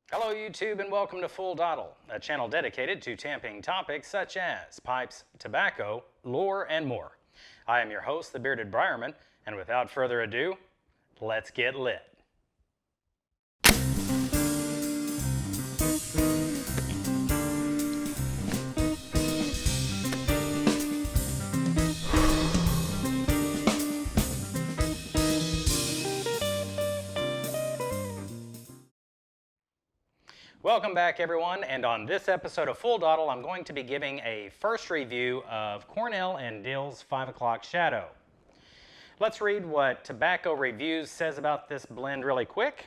Hello YouTube and welcome to Full Dottle, a channel dedicated to tamping topics such as pipes, tobacco, lore, and more. I am your host, the Bearded Briarman, and without further ado, let's get lit. Welcome back everyone, and on this episode of Full Dottle, I'm going to be giving a first review of Cornell and Diehl's 5 o'clock Shadow. Let's read what Tobacco Reviews says about this blend really quick.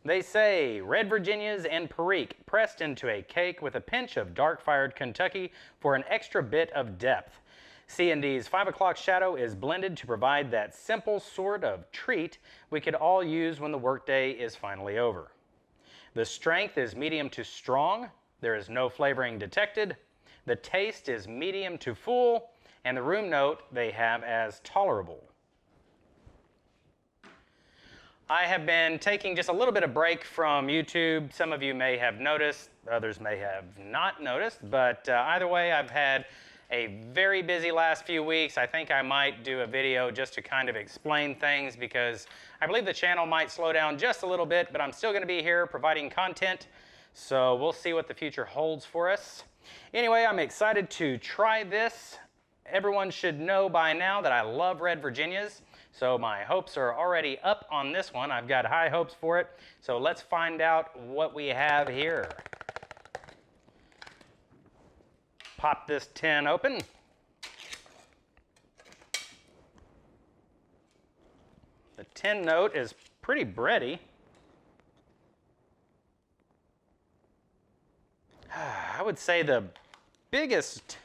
They say, red Virginias and Perique pressed into a cake with a pinch of dark-fired Kentucky for an extra bit of depth. C&D's 5 o'clock Shadow is blended to provide that simple sort of treat we could all use when the workday is finally over. The strength is medium to strong, there is no flavoring detected, the taste is medium to full, and the room note they have as tolerable. I have been taking just a little bit of break from YouTube. Some of you may have noticed, others may have not noticed, but either way, I've had a very busy last few weeks. I think I might do a video just to kind of explain things because I believe the channel might slow down just a little bit, but I'm still going to be here providing content, so we'll see what the future holds for us. Anyway, I'm excited to try this. Everyone should know by now that I love red Virginias, so my hopes are already up on this one. I've got high hopes for it, so let's find out what we have here. Pop this tin open. The tin note is pretty bready. I would say the biggest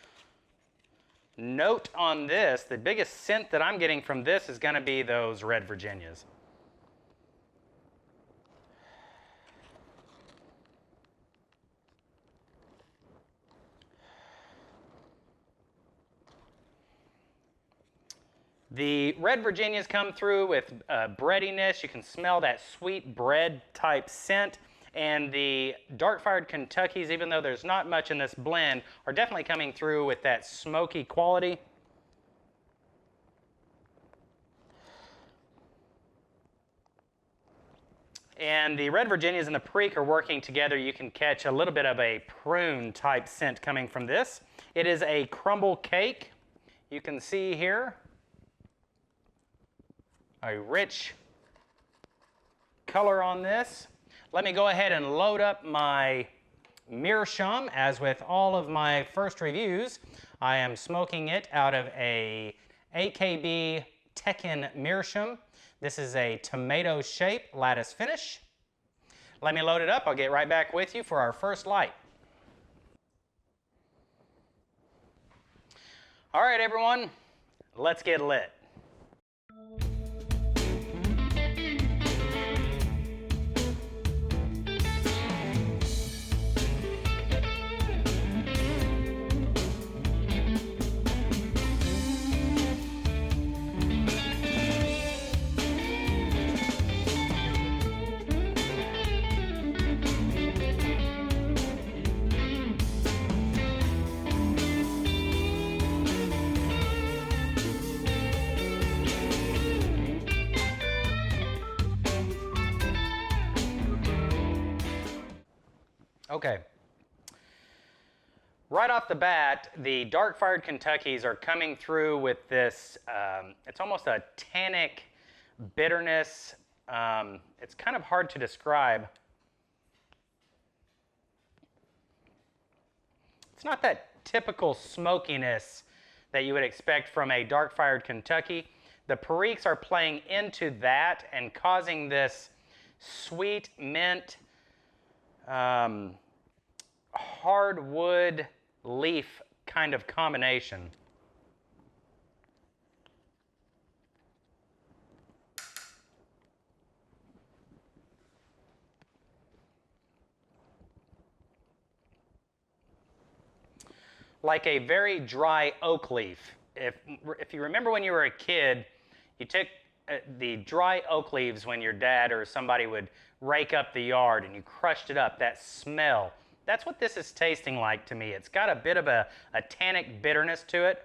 note on this, the biggest scent that I'm getting from this is going to be those red Virginias. The red Virginias come through with breadiness. You can smell that sweet bread type scent. And the dark-fired Kentuckys, even though there's not much in this blend, are definitely coming through with that smoky quality. And the red Virginias and the Perique are working together. You can catch a little bit of a prune type scent coming from this. It is a crumble cake. You can see here a rich color on this. Let me go ahead and load up my meerschaum. As with all of my first reviews, I am smoking it out of a AKB Tekken meerschaum. This is a tomato shape lattice finish. Let me load it up. I'll get right back with you for our first light. All right, everyone, let's get lit. Okay. Right off the bat, the dark-fired Kentuckys are coming through with this, it's almost a tannic bitterness. It's kind of hard to describe. It's not that typical smokiness that you would expect from a dark-fired Kentucky. The Periques are playing into that and causing this sweet mint, hardwood leaf kind of combination. Like a very dry oak leaf. If you remember when you were a kid, you took the dry oak leaves when your dad or somebody would rake up the yard and you crushed it up, that smell. That's what this is tasting like to me. It's got a bit of a tannic bitterness to it.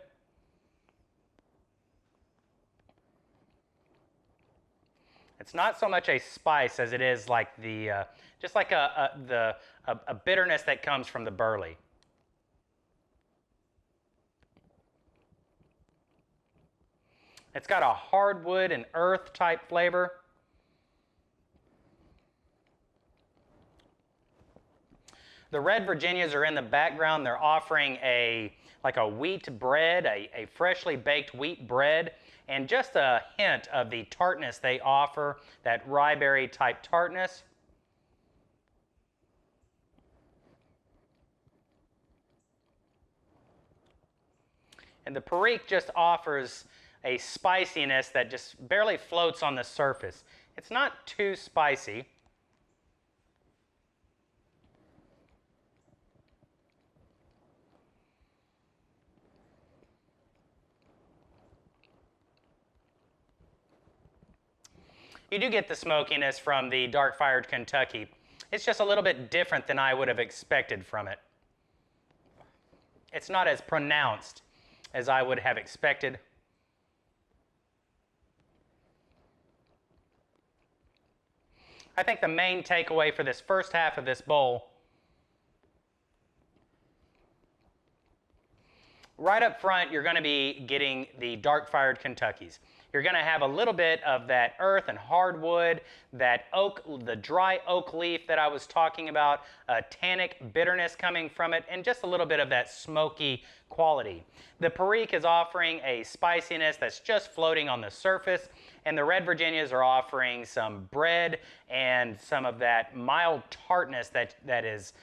It's not so much a spice as it is like the, just like a bitterness that comes from the burley. It's got a hardwood and earth type flavor. The Red Virginias are in the background. They're offering like a wheat bread, a freshly baked wheat bread, and just a hint of the tartness they offer, that ryeberry type tartness. And the Perique just offers a spiciness that just barely floats on the surface. It's not too spicy. You do get the smokiness from the dark-fired Kentucky. It's just a little bit different than I would have expected from it. It's not as pronounced as I would have expected. I think the main takeaway for this first half of this bowl, right up front, you're going to be getting the dark-fired Kentuckys. You're going to have a little bit of that earth and hardwood, that oak, the dry oak leaf that I was talking about, a tannic bitterness coming from it, and just a little bit of that smoky quality. The Perique is offering a spiciness that's just floating on the surface, and the Red Virginias are offering some bread and some of that mild tartness that is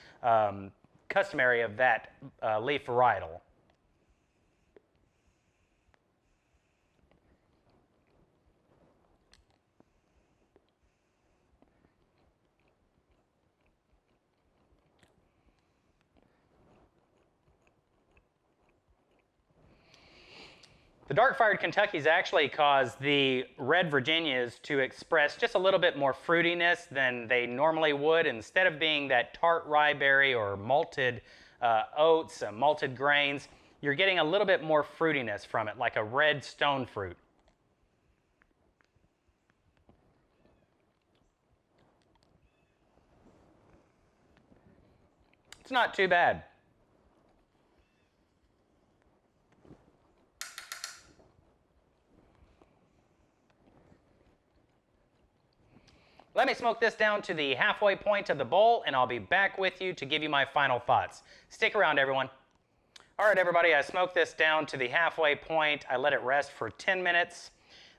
customary of that leaf varietal. The dark-fired Kentuckys actually cause the Red Virginias to express just a little bit more fruitiness than they normally would. Instead of being that tart ryeberry or malted oats, malted grains, you're getting a little bit more fruitiness from it, like a red stone fruit. It's not too bad. Let me smoke this down to the halfway point of the bowl, and I'll be back with you to give you my final thoughts. Stick around, everyone. All right, everybody, I smoked this down to the halfway point. I let it rest for 10 minutes.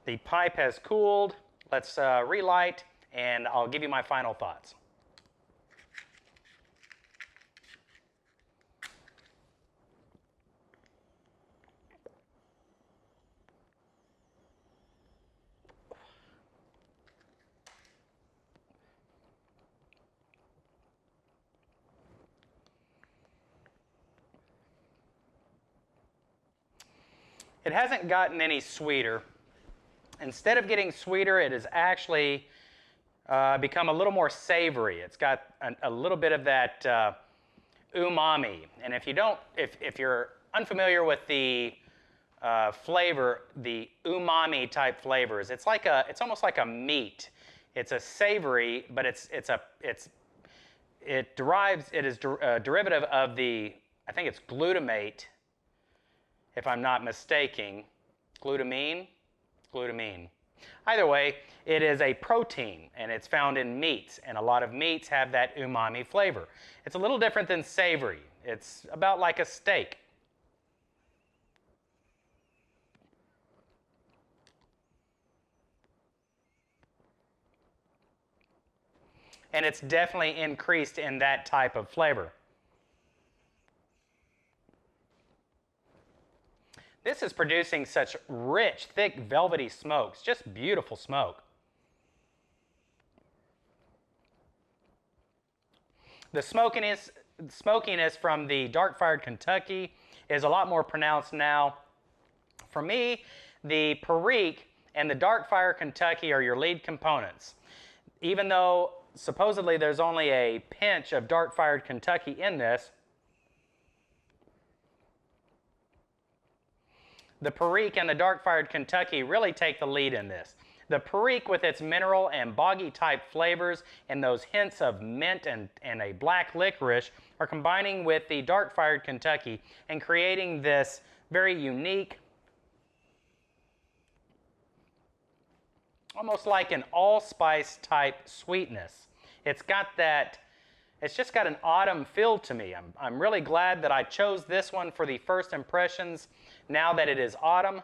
The pipe has cooled. Let's relight, and I'll give you my final thoughts. It hasn't gotten any sweeter. Instead of getting sweeter, it has actually become a little more savory. It's got a little bit of that umami. And if you're unfamiliar with the flavor, the umami type flavors, it's almost like a meat. It's a savory, but it is derivative of the, I think it's glutamate, if I'm not mistaken. Glutamine? Glutamine. Either way, it is a protein, and it's found in meats, and a lot of meats have that umami flavor. It's a little different than savory. It's about like a steak. And it's definitely increased in that type of flavor. This is producing such rich, thick, velvety smokes, just beautiful smoke. The smokiness from the dark-fired Kentucky is a lot more pronounced now. For me, the Perique and the Dark Fire Kentucky are your lead components. Even though supposedly there's only a pinch of Dark Fired Kentucky in this, the Perique and the Dark Fired Kentucky really take the lead in this. The Perique, with its mineral and boggy type flavors and those hints of mint and a black licorice, are combining with the Dark Fired Kentucky and creating this very unique, almost like an allspice type sweetness. It's just got an autumn feel to me. I'm really glad that I chose this one for the first impressions now that it is autumn.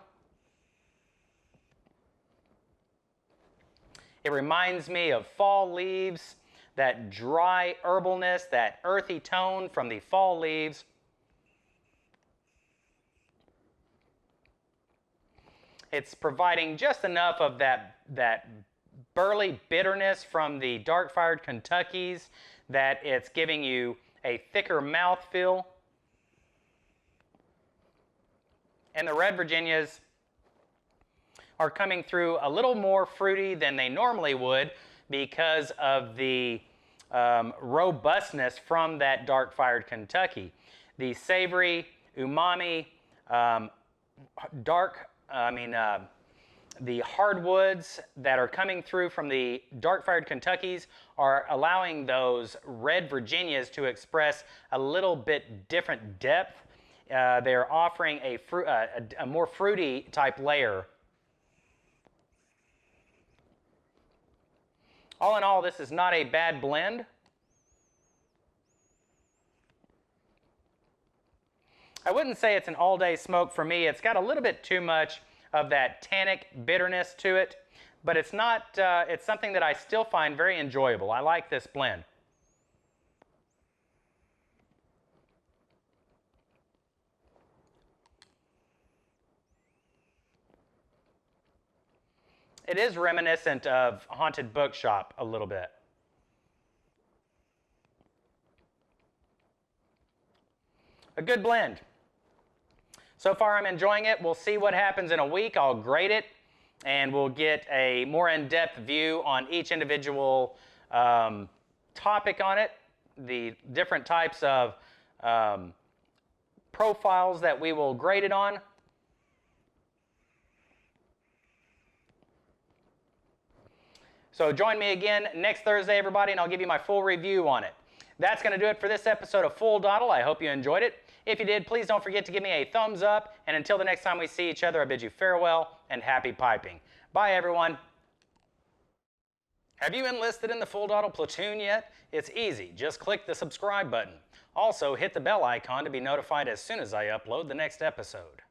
It reminds me of fall leaves, that dry herbalness, that earthy tone from the fall leaves. It's providing just enough of that burly bitterness from the Dark Fired Kentuckys that it's giving you a thicker mouthfeel. And the Red Virginias are coming through a little more fruity than they normally would because of the robustness from that Dark Fired Kentucky. The savory, umami, the hardwoods that are coming through from the Dark Fired Kentuckys are allowing those Red Virginias to express a little bit different depth. They're offering a more fruity type layer. All in all, this is not a bad blend. I wouldn't say it's an all-day smoke for me. It's got a little bit too much of that tannic bitterness to it, but it's not. It's something that I still find very enjoyable. I like this blend. It is reminiscent of Haunted Bookshop a little bit. A good blend. So far I'm enjoying it. We'll see what happens in a week. I'll grade it and we'll get a more in-depth view on each individual topic on it, the different types of profiles that we will grade it on. So join me again next Thursday, everybody, and I'll give you my full review on it. That's going to do it for this episode of Full Dottle. I hope you enjoyed it. If you did, please don't forget to give me a thumbs up. And until the next time we see each other, I bid you farewell and happy piping. Bye, everyone. Have you enlisted in the Full Dottle platoon yet? It's easy. Just click the subscribe button. Also, hit the bell icon to be notified as soon as I upload the next episode.